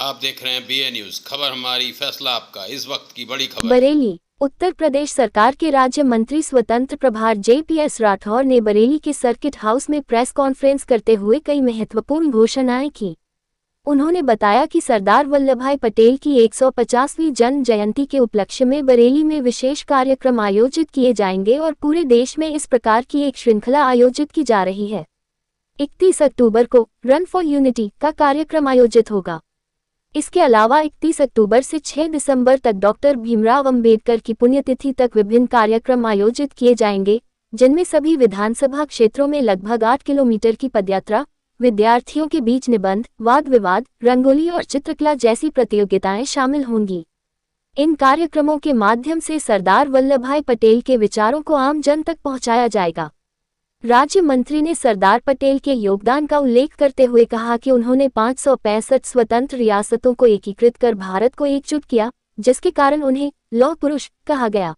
आप देख रहे हैं BA न्यूज, खबर हमारी फैसला आपका। इस वक्त की बड़ी खबर। बरेली। उत्तर प्रदेश सरकार के राज्य मंत्री स्वतंत्र प्रभार JPS राठौर ने बरेली के सर्किट हाउस में प्रेस कॉन्फ्रेंस करते हुए कई महत्वपूर्ण घोषणाएं की। उन्होंने बताया कि सरदार वल्लभभाई पटेल की 150वीं जन्म जयंती के उपलक्ष्य में बरेली में विशेष कार्यक्रम आयोजित किए जाएंगे और पूरे देश में इस प्रकार की एक श्रृंखला आयोजित की जा रही है। 31 अक्टूबर को रन फॉर यूनिटी का कार्यक्रम आयोजित होगा। इसके अलावा 31 अक्टूबर से 6 दिसंबर तक डॉक्टर भीमराव अंबेडकर की पुण्यतिथि तक विभिन्न कार्यक्रम आयोजित किए जाएंगे, जिनमें सभी विधानसभा क्षेत्रों में लगभग 8 किलोमीटर की पदयात्रा, विद्यार्थियों के बीच निबंध, वाद विवाद, रंगोली और चित्रकला जैसी प्रतियोगिताएं शामिल होंगी। इन कार्यक्रमों के माध्यम से सरदार वल्लभभाई पटेल के विचारों को आम जन तक पहुंचाया जाएगा। राज्य मंत्री ने सरदार पटेल के योगदान का उल्लेख करते हुए कहा कि उन्होंने 565 स्वतंत्र रियासतों को एकीकृत कर भारत को एकजुट किया, जिसके कारण उन्हें लौह पुरुष कहा गया।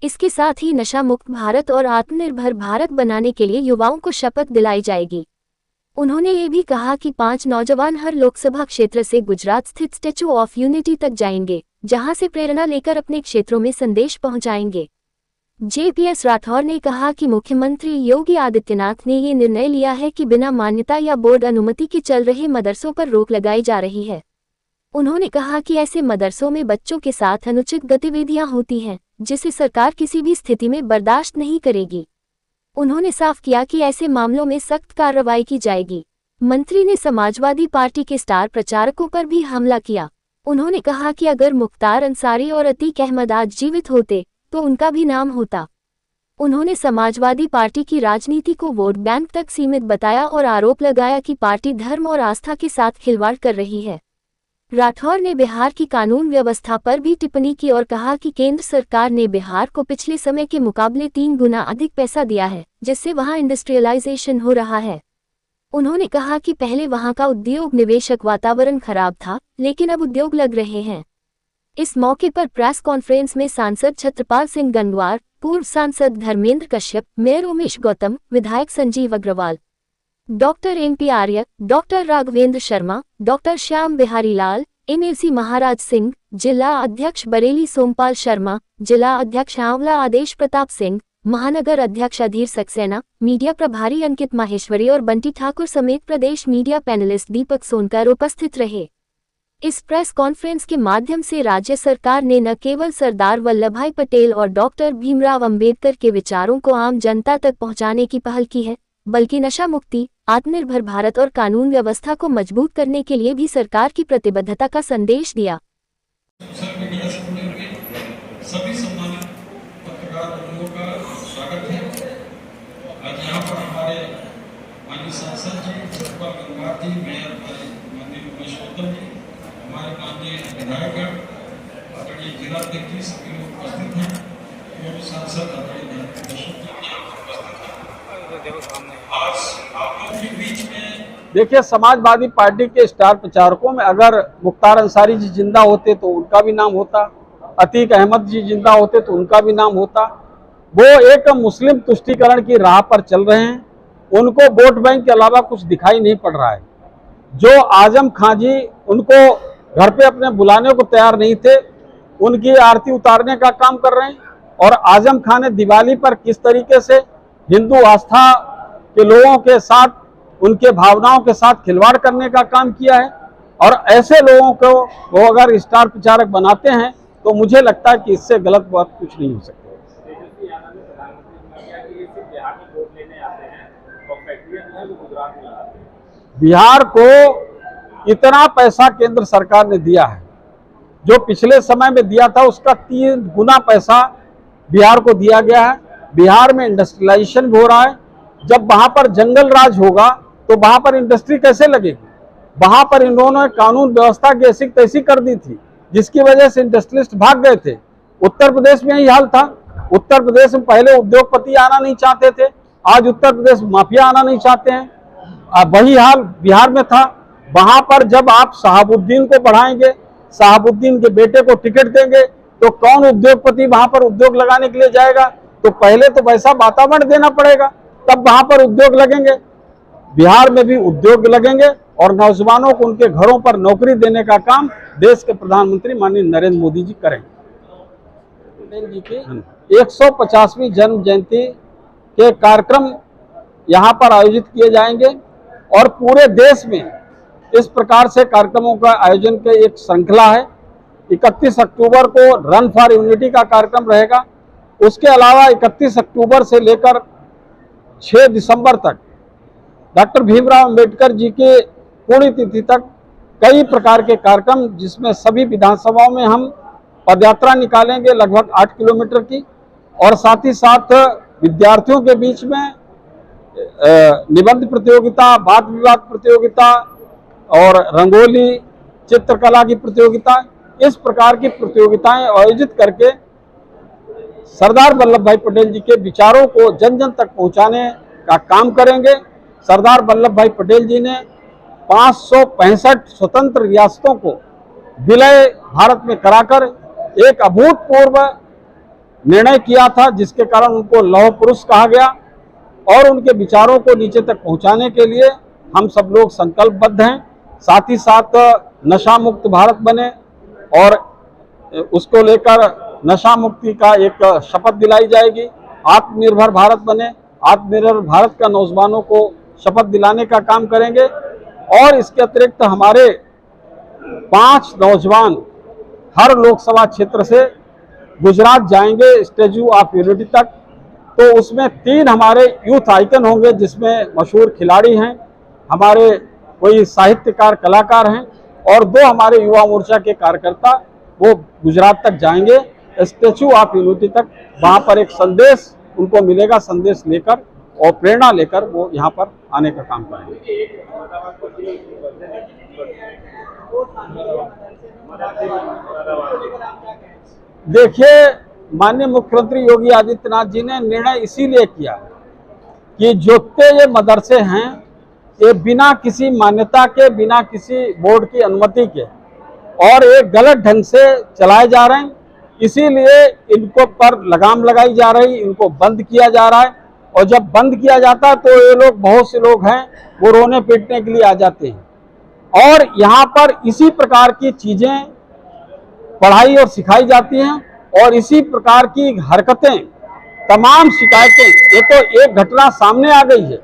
इसके साथ ही नशा मुक्त भारत और आत्मनिर्भर भारत बनाने के लिए युवाओं को शपथ दिलाई जाएगी। उन्होंने ये भी कहा कि 5 नौजवान हर लोकसभा क्षेत्र से गुजरात स्थित स्टैच्यू ऑफ यूनिटी तक जाएंगे, जहां से प्रेरणा लेकर अपने क्षेत्रों में संदेश पहुंचाएंगे। JPS राठौर ने कहा कि मुख्यमंत्री योगी आदित्यनाथ ने ये निर्णय लिया है कि बिना मान्यता या बोर्ड अनुमति के चल रहे मदरसों पर रोक लगाई जा रही है। उन्होंने कहा कि ऐसे मदरसों में बच्चों के साथ अनुचित गतिविधियां होती हैं, जिसे सरकार किसी भी स्थिति में बर्दाश्त नहीं करेगी। उन्होंने साफ किया कि ऐसे मामलों में सख्त कार्रवाई की जाएगी। मंत्री ने समाजवादी पार्टी के स्टार प्रचारकों पर भी हमला किया। उन्होंने कहा कि अगर मुख्तार अंसारी और अतीक अहमद आज जीवित होते तो उनका भी नाम होता। उन्होंने समाजवादी पार्टी की राजनीति को वोट बैंक तक सीमित बताया और आरोप लगाया कि पार्टी धर्म और आस्था के साथ खिलवाड़ कर रही है। राठौर ने बिहार की कानून व्यवस्था पर भी टिप्पणी की और कहा कि केंद्र सरकार ने बिहार को पिछले समय के मुकाबले 3 गुना अधिक पैसा दिया है, जिससे वहां इंडस्ट्रियलाइजेशन हो रहा है। उन्होंने कहा कि पहले वहां का उद्योग निवेशक वातावरण खराब था, लेकिन अब उद्योग लग रहे हैं। इस मौके पर प्रेस कॉन्फ्रेंस में सांसद छत्रपाल सिंह गंगवार, पूर्व सांसद धर्मेंद्र कश्यप, मेयर उमेश गौतम, विधायक संजीव अग्रवाल, डॉक्टर MP आर्य, डॉक्टर राघवेंद्र शर्मा, डॉक्टर श्याम बिहारी लाल, MLC महाराज सिंह, जिला अध्यक्ष बरेली सोमपाल शर्मा, जिला अध्यक्ष आंवला आदेश प्रताप सिंह, महानगर अध्यक्ष अधीर सक्सेना, मीडिया प्रभारी अंकित माहेश्वरी और बंटी ठाकुर समेत प्रदेश मीडिया पैनलिस्ट दीपक सोनकर उपस्थित रहे। इस प्रेस कॉन्फ्रेंस के माध्यम से राज्य सरकार ने न केवल सरदार वल्लभभाई पटेल और डॉक्टर भीमराव अंबेडकर के विचारों को आम जनता तक पहुंचाने की पहल की है, बल्कि नशा मुक्ति, आत्मनिर्भर भारत और कानून व्यवस्था को मजबूत करने के लिए भी सरकार की प्रतिबद्धता का संदेश दिया। सभी सम्मानित पत्रकार बंधुओं का स्वागत है। आज यहाँ पर हमारे माननीय सांसद जी छत्रपाल गंगवार जी, मेयर माननीय उमेश गौतम जी, हमारे माननीय विधायकगण, आदरणीय जिलाध्यक्ष जी, सभी लोग उपस्थित हैं। पूर्व सांसद आदरणीय कश्यप जी उपस्थित हैं। आज आप लोगों के बीच में देखिए, समाजवादी पार्टी के स्टार प्रचारकों में अगर मुख्तार अंसारी जी जिंदा होते तो उनका भी नाम होता, अतीक अहमद जी जिंदा होते तो उनका भी नाम होता। वो एक मुस्लिम तुष्टीकरण की राह पर चल रहे हैं। उनको वोट बैंक के अलावा कुछ दिखाई नहीं पड़ रहा है। जो आजम खां जी उनको घर पे अपने बुलाने को तैयार नहीं थे, उनकी आरती उतारने का काम कर रहे हैं। और आजम खां ने दिवाली पर किस तरीके से हिंदू आस्था के लोगों के साथ, उनके भावनाओं के साथ खिलवाड़ करने का काम किया है। और ऐसे लोगों को वो अगर स्टार प्रचारक बनाते हैं तो मुझे लगता है कि इससे गलत बात कुछ नहीं हो सकती। बिहार को इतना पैसा केंद्र सरकार ने दिया है, जो पिछले समय में दिया था उसका 3 गुना पैसा बिहार को दिया गया है। बिहार में इंडस्ट्रियलाइजेशन हो रहा है। जब वहां पर जंगल राज होगा तो वहां पर इंडस्ट्री कैसे लगेगी? वहां पर इन्होंने कानून व्यवस्था की ऐसी तैसी कर दी थी, जिसकी वजह से इंडस्ट्रियलिस्ट भाग गए थे। उत्तर प्रदेश में यही हाल था। उत्तर प्रदेश में पहले उद्योगपति आना नहीं चाहते थे, आज उत्तर प्रदेश माफिया आना नहीं चाहते हैं। वही हाल बिहार में था। वहां पर जब आप शहाबुद्दीन को बढ़ाएंगे, शहाबुद्दीन के बेटे को टिकट देंगे, तो कौन उद्योगपति वहां पर उद्योग लगाने के लिए जाएगा? तो पहले तो वैसा वातावरण देना पड़ेगा, तब वहां पर उद्योग लगेंगे। बिहार में भी उद्योग लगेंगे और नौजवानों को उनके घरों पर नौकरी देने का काम देश के प्रधानमंत्री माननीय नरेंद्र मोदी जी करेंगे। पटेल जी की 150वीं जन्म जयंती के कार्यक्रम यहाँ पर आयोजित किए जाएंगे और पूरे देश में इस प्रकार से कार्यक्रमों का आयोजन की एक श्रृंखला है। 31 अक्टूबर को रन फॉर यूनिटी का कार्यक्रम रहेगा। उसके अलावा 31 अक्टूबर से लेकर 6 दिसंबर तक डॉक्टर भीमराव अंबेडकर जी की पुण्यतिथि तक कई प्रकार के कार्यक्रम, जिसमें सभी विधानसभाओं में हम पदयात्रा निकालेंगे लगभग 8 किलोमीटर की, और साथ ही साथ विद्यार्थियों के बीच में निबंध प्रतियोगिता, वाद विवाद प्रतियोगिता और रंगोली चित्रकला की प्रतियोगिता, इस प्रकार की प्रतियोगिताएं आयोजित करके सरदार वल्लभ भाई पटेल जी के विचारों को जन जन तक पहुंचाने का काम करेंगे। सरदार वल्लभ भाई पटेल जी ने 565 स्वतंत्र रियासतों को विलय भारत में कराकर एक अभूतपूर्व निर्णय किया था, जिसके कारण उनको लौह पुरुष कहा गया। और उनके विचारों को नीचे तक पहुंचाने के लिए हम सब लोग संकल्पबद्ध हैं। साथ ही साथ नशा मुक्त भारत बने और उसको लेकर नशा मुक्ति का एक शपथ दिलाई जाएगी। आत्मनिर्भर भारत बने, आत्मनिर्भर भारत का नौजवानों को शपथ दिलाने का काम करेंगे। और इसके अतिरिक्त हमारे 5 नौजवान हर लोकसभा क्षेत्र से गुजरात जाएंगे स्टैच्यू ऑफ यूनिटी तक। तो उसमें 3 हमारे यूथ आइकन होंगे, जिसमें मशहूर खिलाड़ी हैं, हमारे कोई साहित्यकार कलाकार हैं, और 2 हमारे युवा मोर्चा के कार्यकर्ता वो गुजरात तक जाएंगे स्टैच्यू ऑफ यूनिटी तक। वहाँ पर एक संदेश उनको मिलेगा, संदेश लेकर और प्रेरणा लेकर वो यहाँ पर आने का काम करेंगे। देखिए, माननीय मुख्यमंत्री योगी आदित्यनाथ जी ने निर्णय इसीलिए किया कि जितने ये मदरसे हैं ये बिना किसी मान्यता के, बिना किसी बोर्ड की अनुमति के और एक गलत ढंग से चलाए जा रहे हैं, इसीलिए इनको पर लगाम लगाई जा रही, इनको बंद किया जा रहा है। और जब बंद किया जाता है तो ये लोग, बहुत से लोग हैं वो रोने पीटने के लिए आ जाते हैं और यहाँ पर इसी प्रकार की चीजें पढ़ाई और सिखाई जाती हैं और इसी प्रकार की हरकतें, तमाम शिकायतें, ये तो एक घटना सामने आ गई है,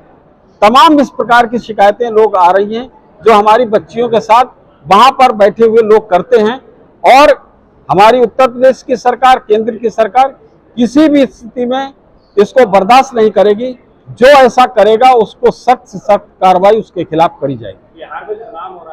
तमाम इस प्रकार की शिकायतें लोग आ रही हैं जो हमारी बच्चियों के साथ वहां पर बैठे हुए लोग करते हैं। और हमारी उत्तर प्रदेश की सरकार, केंद्र की सरकार किसी भी स्थिति में इसको बर्दाश्त नहीं करेगी। जो ऐसा करेगा उसको सख्त से सख्त कार्रवाई उसके खिलाफ करी जाएगी। बिहार में जो काम हो रहा है